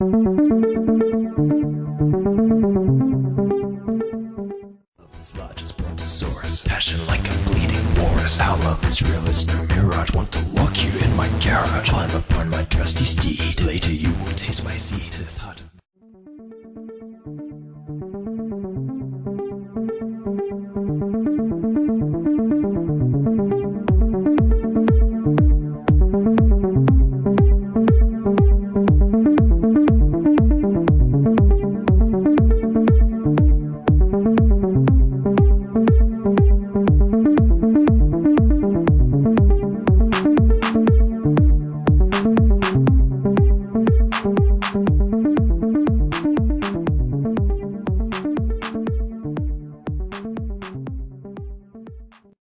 Love is large as Brontosaurus, passion like a bleeding walrus. Our love is real, it's no mirage. Want to lock you in my garage. Climb upon my trusty steed. Later you will taste my seed. This heart of